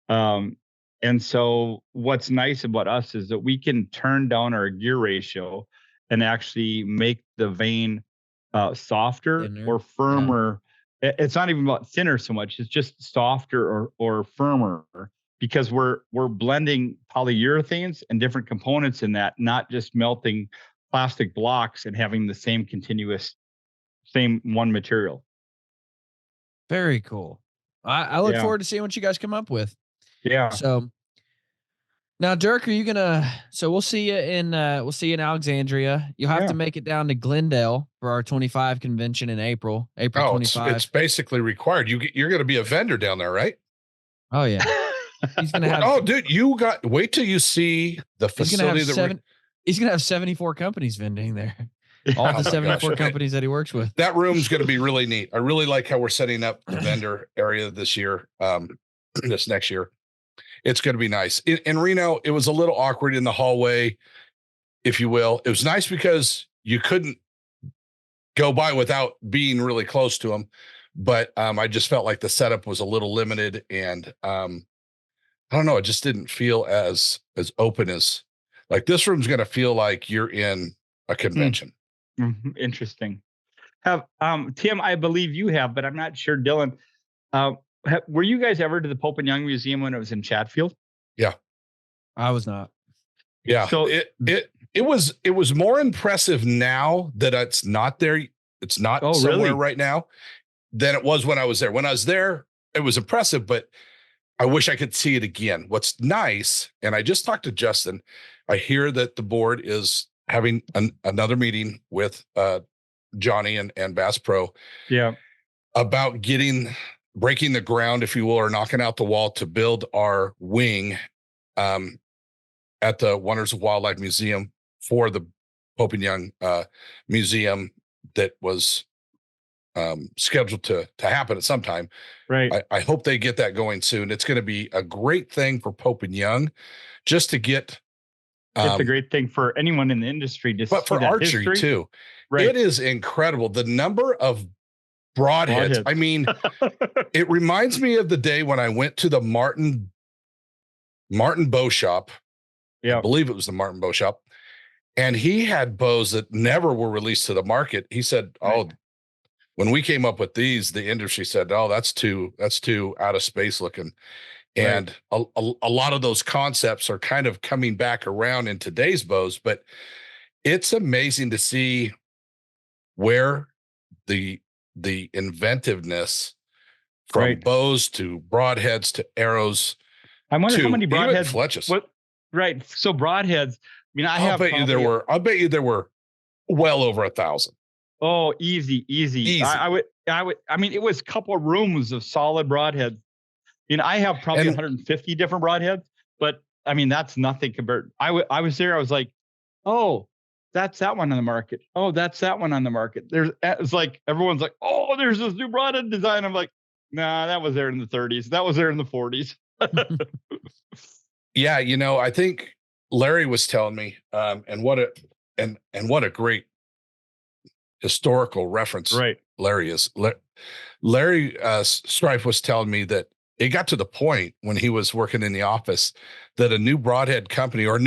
And so what's nice about us is that we can turn down our gear ratio and actually make the vane softer or firmer. Yeah. It's not even about thinner so much. It's just softer or firmer, because we're blending polyurethanes and different components in that, not just melting plastic blocks and having the same one material. Very cool. I look forward to seeing what you guys come up with. Yeah. So Now, Durk, are you gonna? So we'll see you in Alexandria. You'll have to make it down to Glendale for our 25 convention in April. April 25. It's basically required. You're going to be a vendor down there, right? Oh yeah. He's gonna have. Oh, dude, wait till you see the facility. He's gonna have 74 companies vending there. All the 74 companies that he works with. That room's going to be really neat. I really like how we're setting up the vendor area this year. This next year, it's going to be nice. In Reno, it was a little awkward in the hallway, if you will. It was nice because you couldn't go by without being really close to them, but I just felt like the setup was a little limited, and I don't know, it just didn't feel as open as, like, this room's going to feel like you're in a convention. Interesting. Have Tim, I believe you have, but I'm not sure. Dylan, were you guys ever to the Pope and Young Museum when it was in Chatfield? Yeah, I was not. Yeah, so it was more impressive now that it's not there. It's not somewhere right now than it was when I was there. When I was there, it was impressive, but I wish I could see it again. What's nice, and I just talked to Justin, I hear that the board is having another meeting with Johnny and Bass Pro. Yeah. About breaking the ground, if you will, or knocking out the wall to build our wing at the Wonders of Wildlife Museum for the Pope and Young Museum that was scheduled to happen at some time. Right. I hope they get that going soon. It's going to be a great thing for Pope and Young just to get. It's a great thing for anyone in the industry. But for archery too. Right. It is incredible. The number of broadheads. I mean, it reminds me of the day when I went to the Martin bow shop. Yeah. I believe it was the Martin bow shop. And he had bows that never were released to the market. He said, when we came up with these, the industry said, that's too out of space looking. And a lot of those concepts are kind of coming back around in today's bows, but it's amazing to see where the inventiveness from bows to broadheads to arrows. I wonder how many broadheads. Fletches. Right. So broadheads. I mean, I'll bet you there were well over 1,000. Oh, easy. I mean, it was a couple of rooms of solid broadheads. I mean, I have probably 150 different broadheads, but I mean, that's nothing compared. I was there. I was like, oh, that's that one on the market. Oh, that's that one on the market. It's like, everyone's like, oh, there's this new broadhead design. I'm like, nah, that was there in the 30s. That was there in the 40s. Yeah. I think Larry was telling me, and what a great historical reference. Larry is. Larry Strife was telling me that it got to the point when he was working in the office that a new broadhead company or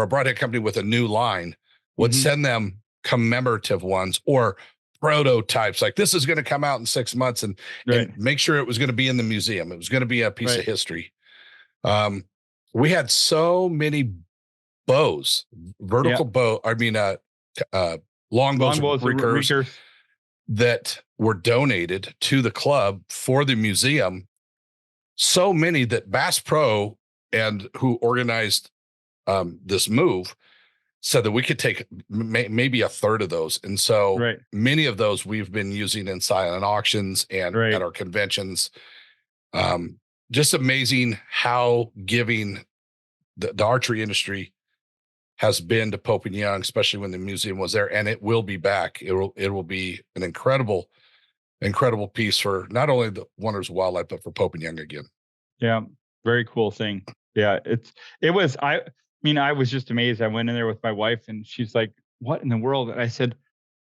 a broadhead company with a new line would send them commemorative ones or prototypes. Like, this is going to come out in 6 months and make sure it was going to be in the museum. It was going to be a piece of history. We had so many bows, vertical bow. I mean, long bows recurve that were donated to the club for the museum. So many that Bass Pro and who organized this move said that we could take maybe a third of those. And so many of those we've been using in silent auctions and at our conventions. Just amazing how giving the archery industry has been to Pope and Young, especially when the museum was there, and it will be back. It will be an incredible piece for not only the Wonders of Wildlife, but for Pope and Young again. Yeah. Very cool thing. Yeah. I mean, I was just amazed. I went in there with my wife and she's like, what in the world? And I said,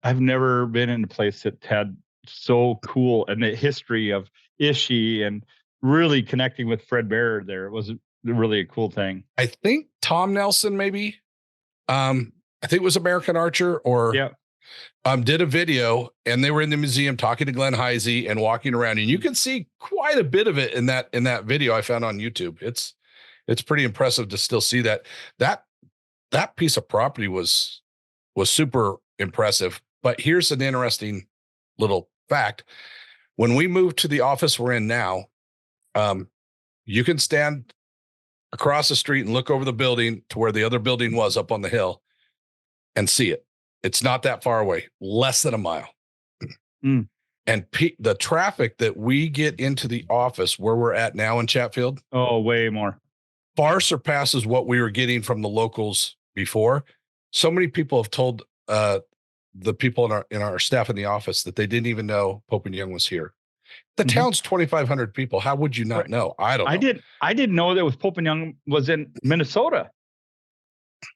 I've never been in a place that had so cool and the history of Ishii and really connecting with Fred Bearer there. It was really a cool thing. I think Tom Nelson, maybe, I think it was American Archer or did a video, and they were in the museum talking to Glenn Heisey and walking around, and you can see quite a bit of it in that video I found on YouTube. It's pretty impressive to still see that piece of property was super impressive. But here's an interesting little fact. When we moved to the office we're in now, you can stand across the street and look over the building to where the other building was up on the hill and see it. It's not that far away, less than a mile. Mm. And the traffic that we get into the office where we're at now in Chatfield, way more, far surpasses what we were getting from the locals before. So many people have told the people in our staff in the office that they didn't even know Pope and Young was here. The town's 2,500 people. How would you not know? I don't know. I didn't know that Pope and Young was in Minnesota.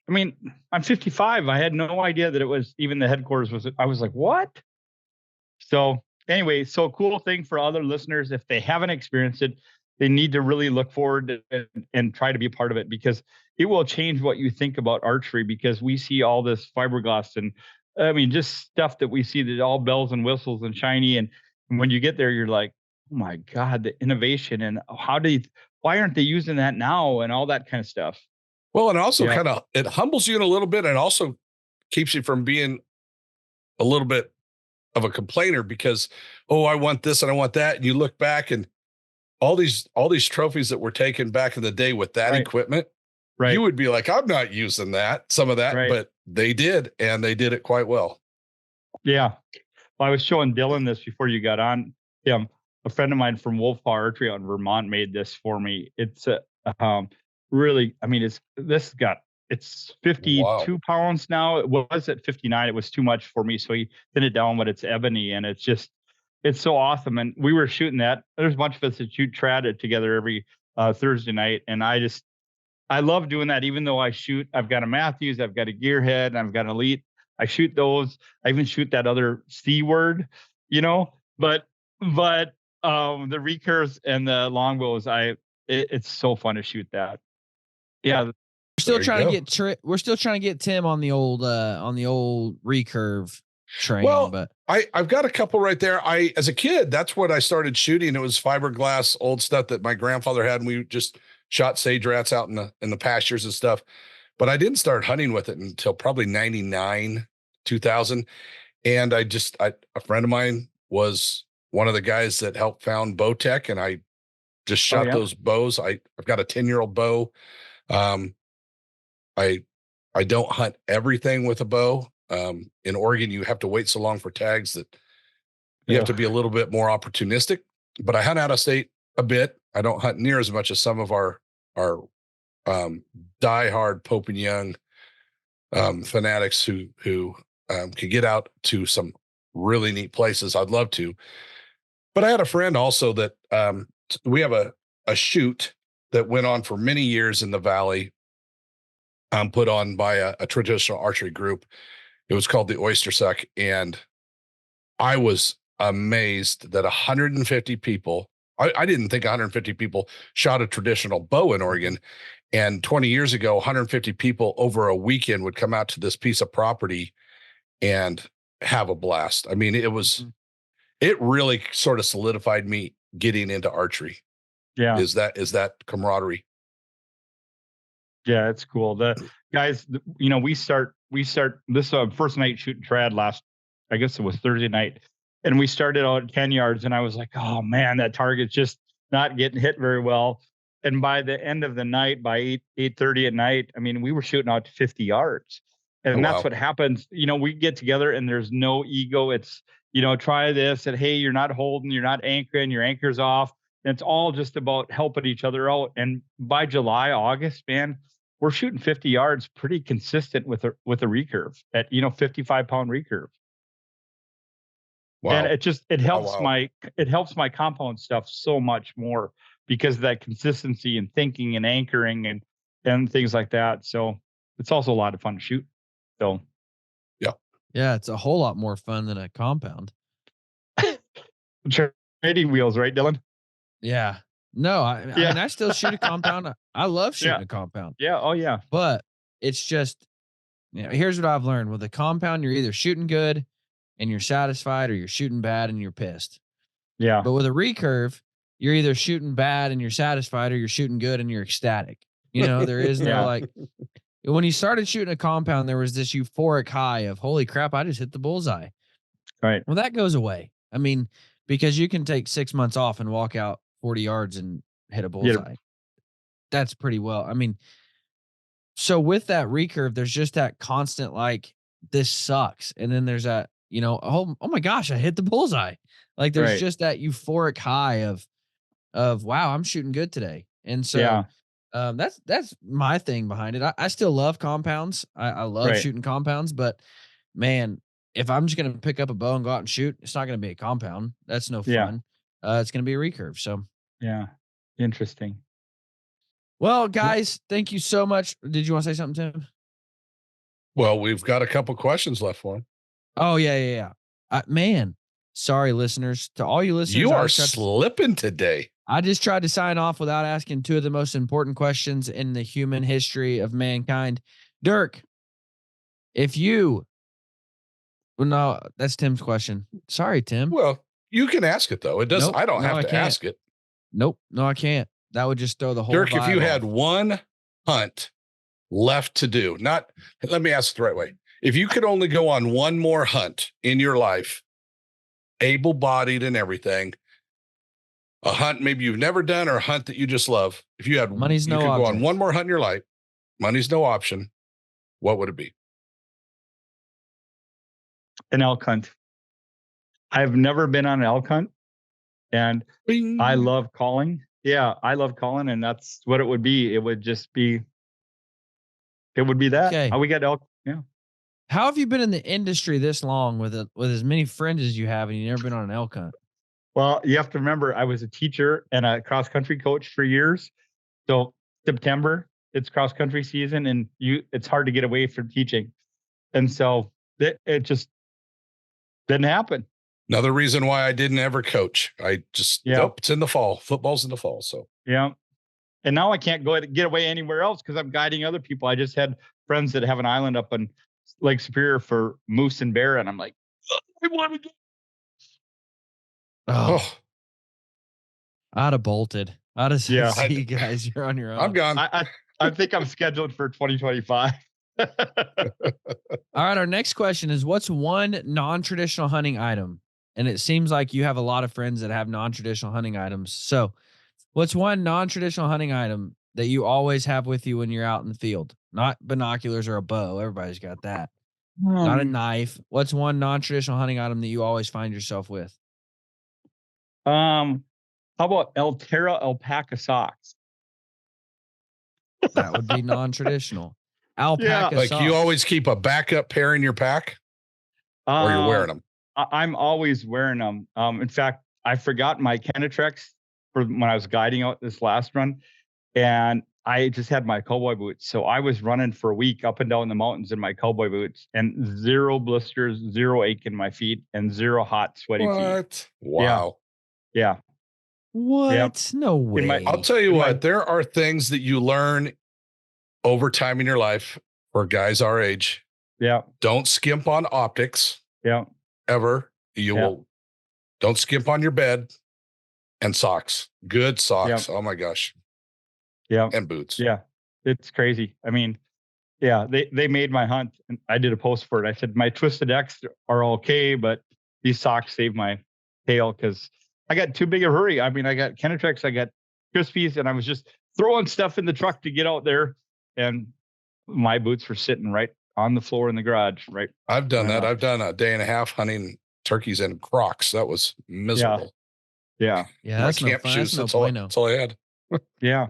I mean, I'm 55. I had no idea that it was even the headquarters was. I was like, what? So anyway, so cool thing for other listeners. If they haven't experienced it, they need to really look forward and try to be a part of it, because it will change what you think about archery, because we see all this fiberglass and I mean, just stuff that we see that all bells and whistles and shiny. And when you get there, you're like, oh my God, the innovation and why aren't they using that now? And all that kind of stuff. Well, and also it humbles you in a little bit and also keeps you from being a little bit of a complainer because, oh, I want this and I want that. And you look back and all these trophies that were taken back in the day with that equipment, you would be like, I'm not using some of that, but they did, and they did it quite well. Yeah. Well, I was showing Dylan this before you got on. A friend of mine from Wolf Archery out in Vermont made this for me. It's really, I mean, it's 52 pounds now. It was at 59. It was too much for me. So he thinned it down, but it's ebony, and it's so awesome. And we were shooting that. There's a bunch of us that shoot trad together every Thursday night. And I love doing that, even though I've got a Matthews, I've got a Gearhead, and I've got an Elite. I shoot those. I even shoot that other C word, but the recurves and the longbows, it's so fun to shoot that. Yeah. We're still trying to get Tim on the old recurve train. Well, but I've got a couple right there. As a kid, that's what I started shooting. It was fiberglass, old stuff that my grandfather had, and we just shot sage rats out in the pastures and stuff. But I didn't start hunting with it until probably 99, 2000. And a friend of mine was one of the guys that helped found Bowtech, and I just shot those bows. I've got a 10-year-old bow. I don't hunt everything with a bow. In Oregon, you have to wait so long for tags that you have to be a little bit more opportunistic, but I hunt out of state a bit. I don't hunt near as much as some of our diehard Pope and Young fanatics who could get out to some really neat places. I'd love to, but I had a friend also that we have a shoot that went on for many years in the Valley, put on by a traditional archery group. It was called the Oyster Suck, and I was amazed that 150 people, I didn't think 150 people shot a traditional bow in Oregon. And 20 years ago, 150 people over a weekend would come out to this piece of property and have a blast. I mean, it really sort of solidified me getting into archery. Yeah. Is that camaraderie. Yeah, it's cool. The guys, we start this first night shooting trad last, I guess it was Thursday night. And we started out at 10 yards, and I was like, oh man, that target's just not getting hit very well. And by the end of the night, by 8:30 at night, I mean, we were shooting out to 50 yards. And that's what happens. We get together and there's no ego. It's, try this, and hey, you're not holding, you're not anchoring, your anchor's off. And it's all just about helping each other out. And by July, August, man, we're shooting 50 yards pretty consistent with a recurve at, 55-pound recurve. Wow. And it helps my compound stuff so much more because of that consistency and thinking and anchoring and things like that. So it's also a lot of fun to shoot. So yeah, it's a whole lot more fun than a compound. Trading wheels, right, Dylan? Yeah. No, I mean, I still shoot a compound. I love shooting a compound. Yeah. Oh yeah. But it's just, here's what I've learned with a compound. You're either shooting good and you're satisfied, or you're shooting bad and you're pissed. Yeah. But with a recurve, you're either shooting bad and you're satisfied, or you're shooting good and you're ecstatic. There is no when you started shooting a compound, there was this euphoric high of, holy crap, I just hit the bullseye. Right. Well, that goes away. I mean, because you can take 6 months off and walk out 40 yards and hit a bullseye. that's pretty well. I mean, so with that recurve, there's just that constant like this sucks, and then there's that oh my gosh, I hit the bullseye. Like there's just that euphoric high of wow, I'm shooting good today, and so that's my thing behind it. I still love compounds. I love shooting compounds, but man, if I'm just gonna pick up a bow and go out and shoot, it's not gonna be a compound. That's no fun. It's gonna be a recurve. So interesting. Well, guys, thank you so much. Did you want to say something, Tim? Well, we've got a couple questions left for him. Oh yeah. Man, sorry, listeners. To all you listeners, you are slipping today. I just tried to sign off without asking two of the most important questions in the human history of mankind. Durk, no, that's Tim's question. Sorry, Tim. Well, you can ask it though. It doesn't. I don't have to ask it. Nope. No, I can't. That would just throw the whole. Durk, if you had one hunt left to do, let me ask it the right way. If you could only go on one more hunt in your life, able-bodied and everything, a hunt maybe you've never done or a hunt that you just love. If you had money's no option. Go on one more hunt in your life, money's no option. What would it be? An elk hunt. I've never been on an elk hunt, and Bing. I love calling. Yeah, I love calling, and that's what it would be. It would just be. It would be that. Okay. We got elk. Yeah. How have you been in the industry this long with as many friends as you have, and you've never been on an elk hunt? Well, you have to remember, I was a teacher and a cross-country coach for years. So September, it's cross-country season, and it's hard to get away from teaching. And so it just didn't happen. Another reason why I didn't ever coach. I just, it's in the fall. Football's in the fall. So, yeah. And now I can't get away anywhere else because I'm guiding other people. I just had friends that have an island up in Lake Superior for moose and bear. And I'm like, I want to go. Oh, I'd have bolted. I'd have said, see you guys, you're on your own. I'm gone. I think I'm scheduled for 2025. All right. Our next question is, what's one non-traditional hunting item? And it seems like you have a lot of friends that have non-traditional hunting items. So what's one non-traditional hunting item that you always have with you when you're out in the field? Not binoculars or a bow. Everybody's got that. Not a knife. What's one non-traditional hunting item that you always find yourself with? How about Altera alpaca socks? That would be non-traditional. Alpaca like socks. You always keep a backup pair in your pack, or you're wearing them? I'm always wearing them. In fact, I forgot my Kenetrex for when I was guiding out this last run, and I just had my cowboy boots. So I was running for a week up and down the mountains in my cowboy boots, and 0 blisters, 0 ache in my feet, and 0 hot, sweaty feet. Wow. Yeah. What? Yep. No way. I'll tell you what, there are things that you learn over time in your life for guys our age. Yeah. Don't skimp on optics. Yeah. Ever. Don't skimp on your bed and socks. Good socks. Oh my gosh. Yeah. And boots. Yeah. It's crazy. I mean, they made my hunt, and I did a post for it. I said, my twisted X are okay, but these socks saved my tail because I got too big of a hurry. I mean, I got Kenetrex, I got Crispies, and I was just throwing stuff in the truck to get out there, and my boots were sitting right on the floor in the garage. Right. I've done that. I've done a day and a half hunting turkeys in Crocs. That was miserable. Yeah. That's camp shoes. That's all I had. Yeah.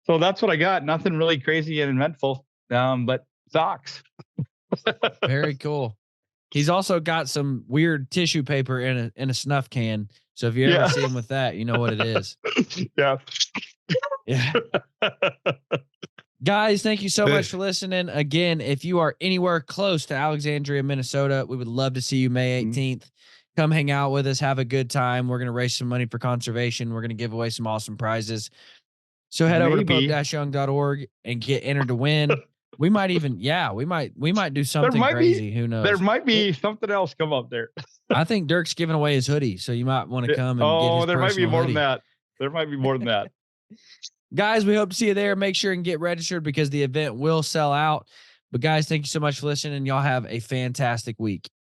So that's what I got. Nothing really crazy and eventful, but socks. Very cool. He's also got some weird tissue paper in a snuff can. So if you ever see him with that, you know what it is. Yeah. Guys, thank you so much for listening. Again, if you are anywhere close to Alexandria, Minnesota, we would love to see you May 18th. Come hang out with us. Have a good time. We're going to raise some money for conservation. We're going to give away some awesome prizes. So head over to pope-young.org and get entered to win. We might even, we might do something crazy. Who knows? There might be something else come up there. I think Durk's giving away his hoodie, so you might want to come and get his there might be more hoodie. than that. There might be more than that. Guys, we hope to see you there. Make sure and get registered because the event will sell out. But guys, thank you so much for listening. Y'all have a fantastic week.